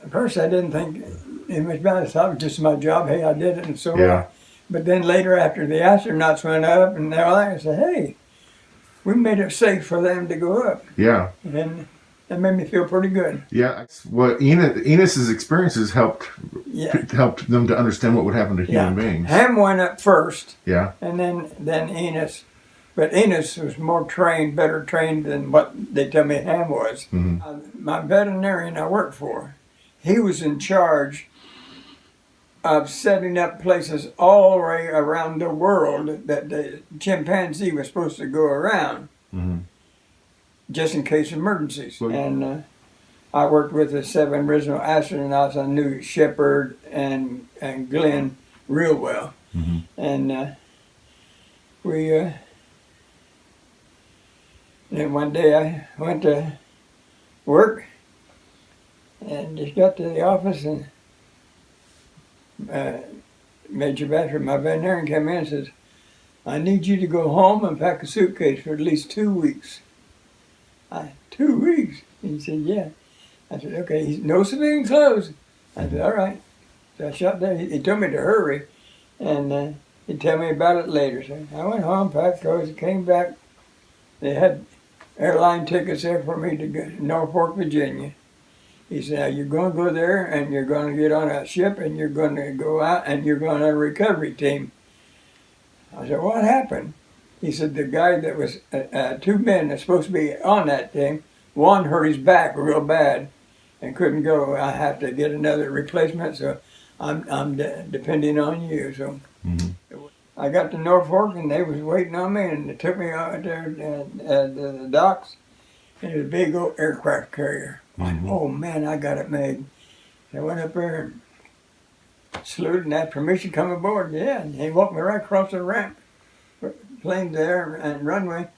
At first, I didn't think it was bad. I thought it was just my job. Hey, I did it, and so Yeah. But then later, after the astronauts went up and all that, I said, hey, we made it safe for them to go up. Yeah. And that made me feel pretty good. Yeah. What Enos's experiences helped them to understand what would happen to human beings. Ham went up first. Yeah. And then Enos. But Enos was more trained, better trained than what they tell me Ham was. Mm-hmm. My veterinarian I worked for, he was in charge of setting up places all the way around the world that the chimpanzee was supposed to go around, just in case of emergencies. Well, and I worked with the 7 original astronauts. I knew Shepard and Glenn real well. And then one day I went to work and just got to the office, and Major Batcher, my veterinarian, came in and says, I need you to go home and pack a suitcase for at least 2 weeks. 2 weeks? He said, yeah. I said, okay, no civilian clothes. I said, all right. So I shut down. He told me to hurry, and he'd tell me about it later. So I went home, packed clothes, came back. They had airline tickets there for me to go to Norfolk, Virginia. He said, now you're going to go there, and you're going to get on a ship, and you're going to go out, and you're going on a recovery team. I said, what happened? He said, the guy that was, 2 men that's supposed to be on that team, one hurt his back real bad and couldn't go. I have to get another replacement, so I'm depending on you. So I got to Norfolk, and they was waiting on me, and they took me out there at the docks. And it was a big old aircraft carrier. Oh man, I got it made. I went up there and saluted and asked permission to come aboard. Yeah, and he walked me right across the ramp, plane there and runway.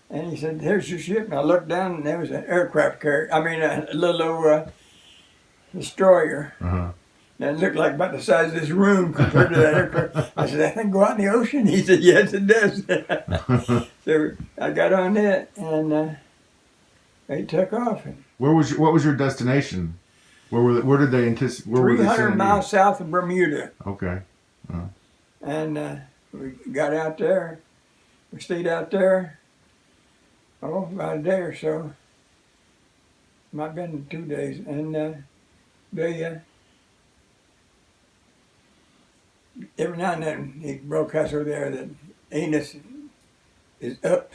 And he said, here's your ship. And I looked down, and there was an aircraft carrier. I mean, a little old destroyer. And it looked like about the size of this room compared to that aircraft. I said, that thing go out in the ocean? He said, yes, it does. So I got on it, and they took off. What was your destination? Where did they anticipate? 300 miles south of Bermuda. Okay. And we got out there. We stayed out there, about a day or so. Might have been 2 days. And they, every now and then, he broadcast over there that Enos is up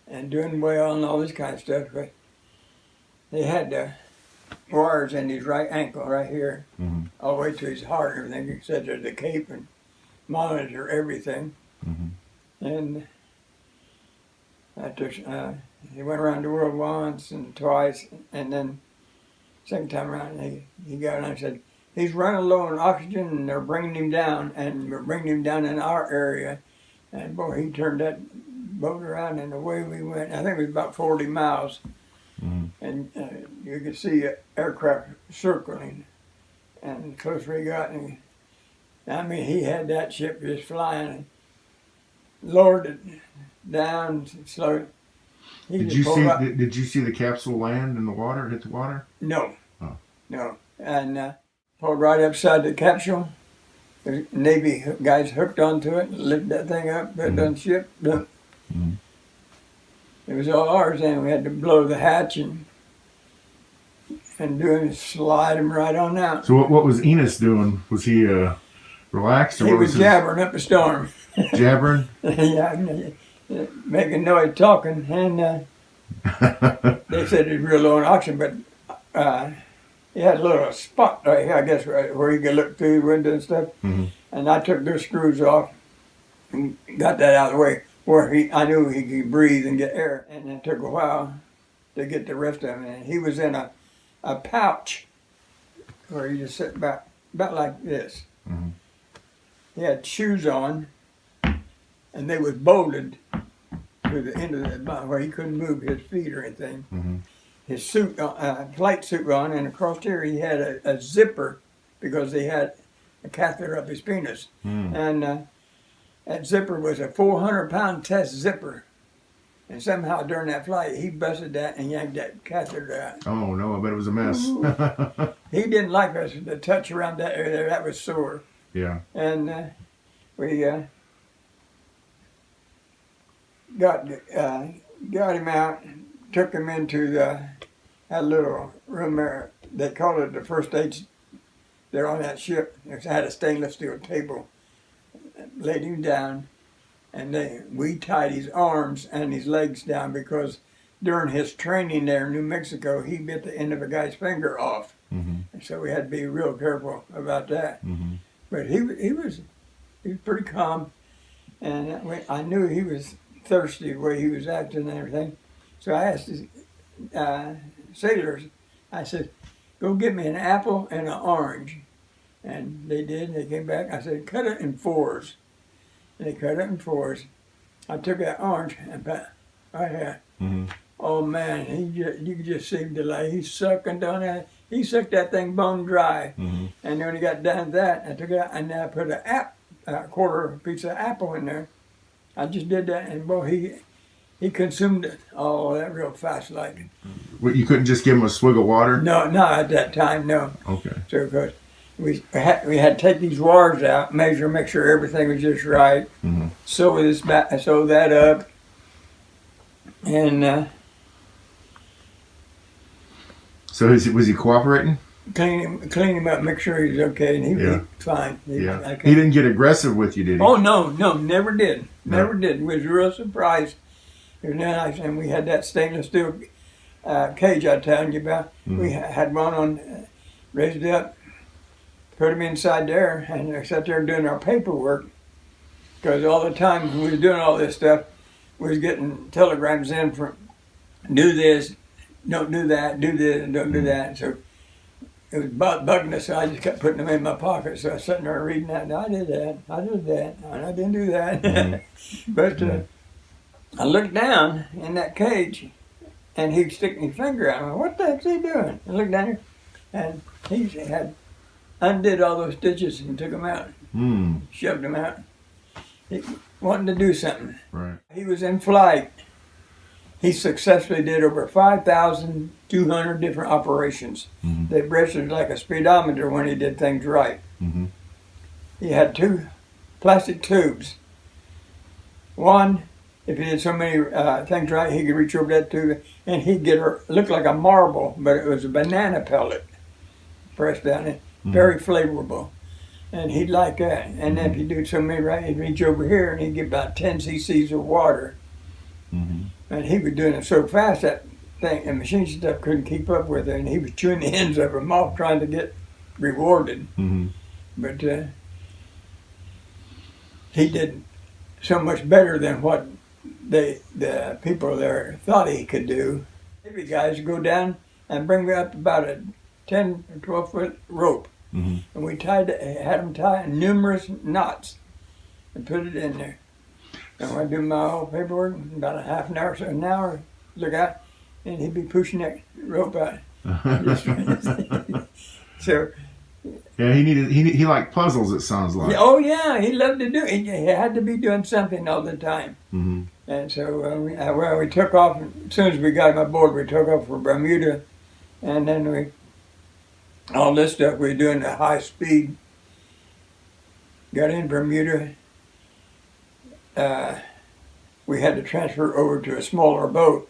and doing well and all this kind of stuff. But they had wires in his right ankle right here, all the way to his heart and everything. He said there's a cape and monitor everything. And after he went around the world once and twice, and then second time around he got on and said, he's running low on oxygen and they're bringing him down, and we're bringing him down in our area. And boy, he turned that boat around, and away we went. I think it was about 40 miles. And you could see an aircraft circling, and the closer he got, and I mean, he had that ship just flying, and lowered it down slow. Did you see the capsule land in the water, hit the water? No. Oh. No. And pulled right upside the capsule. The Navy guys hooked onto it, lifted that thing up, put it on the ship. It was all ours, and we had to blow the hatch and slide him right on out. So what was Enos doing? Was he relaxed? Or He was jabbering up a storm. Jabbering? Yeah, making noise, talking, and they said he was real low on oxygen, but he had a little spot right here, I guess, right where you could look through the window and stuff. And I took those screws off and got that out of the way where I knew he could breathe and get air. And it took a while to get the rest of him. And he was in a pouch where he just sat about like this. He had shoes on, and they was bolted to the end of the bottom where he couldn't move his feet or anything. His suit, flight suit on, and across here he had a zipper because they had a catheter up his penis. And that zipper was a 400-pound test zipper. And somehow during that flight, he busted that and yanked that catheter out. Oh no, I bet it was a mess. He didn't like us to touch around that area. That was sore. Yeah. And we got him out, took him into that little room there. They called it the first aid. There on that ship. It had a stainless steel table. Laid him down, and we tied his arms and his legs down because during his training there in New Mexico, he bit the end of a guy's finger off. Mm-hmm. And so we had to be real careful about that. Mm-hmm. But he was pretty calm, and I knew he was thirsty the way he was acting and everything. So I asked his sailors, I said, go get me an apple and an orange. And they did. They came back. I said, cut it in fours. And they cut it in fours. I took that orange and put right here. Mm-hmm. Oh man, you could just see him delay. He's sucking down that. He sucked that thing bone dry. Mm-hmm. And then when he got done with that, I took it out and I put a quarter piece of apple in there. I just did that, and boy, he consumed it all that real fast like. Well, you couldn't just give him a swig of water? No, not at that time, no. Okay. So because we had to take these wires out, make sure everything was just right. Mm-hmm. Sew that up, and so was he cooperating? clean him up, make sure he's okay, and he was fine. He didn't get aggressive with you, did he? Oh no, never did, never did. We was real surprised. It was nice, and we had that stainless steel cage I was telling you about. Mm-hmm. We had one on, raised it up, put him inside there, and we sat there doing our paperwork. Because all the time when we was doing all this stuff, we was getting telegrams in from, do this, don't do that, do this, and don't do that. So it was bugging us, so I just kept putting them in my pocket. So I was sitting there reading that, and I did that, and I didn't do that. Mm-hmm. But I looked down in that cage, and he'd stick his finger out. I went, what the heck's he doing? I looked down there, and he had undid all those stitches and took them out, shoved them out. He wanted to do something. Right. He was in flight. He successfully did over 5,200 different operations. Mm-hmm. They registered like a speedometer when he did things right. Mm-hmm. He had 2 plastic tubes. One, if he did so many things right, he could reach over that tube and he'd get her, look like a marble, but it was a banana pellet pressed down it, very flavorful. And he'd like that. And then if he'd do so many right, he'd reach over here and he'd get about 10 cc's of water. Mm-hmm. And he was doing it so fast that thing, and machine stuff couldn't keep up with it, and he was chewing the ends of them off trying to get rewarded. Mm-hmm. But he did so much better than what the people there thought he could do. Navy guys go down and bring up about a 10 or 12 foot rope. Mm-hmm. And we had them tie numerous knots and put it in there. And when I do my whole paperwork, about a half an hour, so an hour, look out, and he'd be pushing that rope out. So. Yeah, he liked puzzles. It sounds like. Oh yeah, he loved to do it. He had to be doing something all the time. Mm-hmm. And so we took off as soon as we got him aboard. We took off for Bermuda, and then all this stuff we were doing at high speed. Got in Bermuda. We had to transfer over to a smaller boat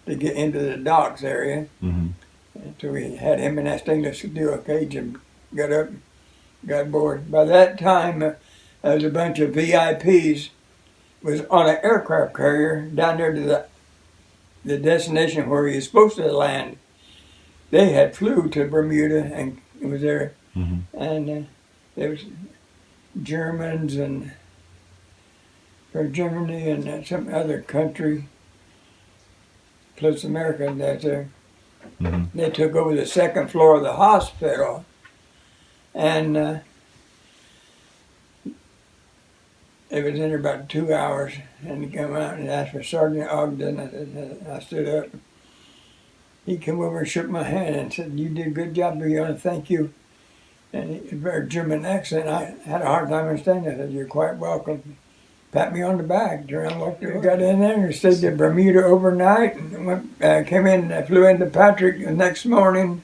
to get into the docks area. Mm-hmm. And so we had him in that stainless steel cage and got up, got aboard. By that time, there was a bunch of VIPs was on an aircraft carrier down there to the destination where he was supposed to land. They had flew to Bermuda and was there. Mm-hmm. And there was Germans and from Germany and some other country, plus Americans that's there. Mm-hmm. They took over the second floor of the hospital, and it was in there about 2 hours, and he came out and asked for Sergeant Ogden, and I stood up. He came over and shook my hand and said, "You did a good job, Brianna, thank you." And he had a very German accent. I had a hard time understanding it. I said, "You're quite welcome." pat me on the back. Got in there and stayed in Bermuda overnight, and came in, flew into Patrick the next morning,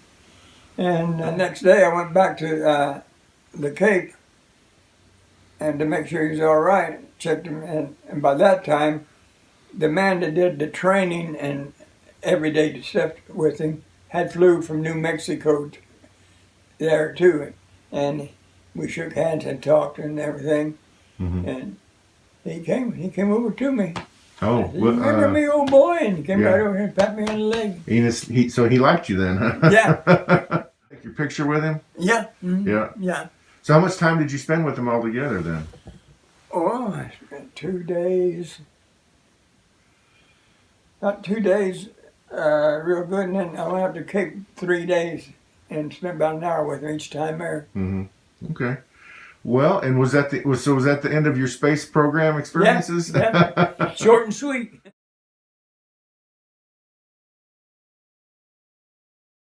and the next day I went back to the Cape, and to make sure he was all right, checked him, and by that time, the man that did the training and everyday stuff with him had flew from New Mexico there too, and we shook hands and talked and everything, and he came over to me. Oh, said, remember me, old boy? And he came right over here and pat me on the leg. Enos, so he liked you then, huh? Yeah. Take your picture with him? Yeah. Yeah. So how much time did you spend with him all together then? Oh, I spent 2 days. About 2 days, real good, and then I went up to Cape 3 days and spent about an hour with him each time there. Okay. Well, and was that the end of your space program experiences? Yeah. Short and sweet.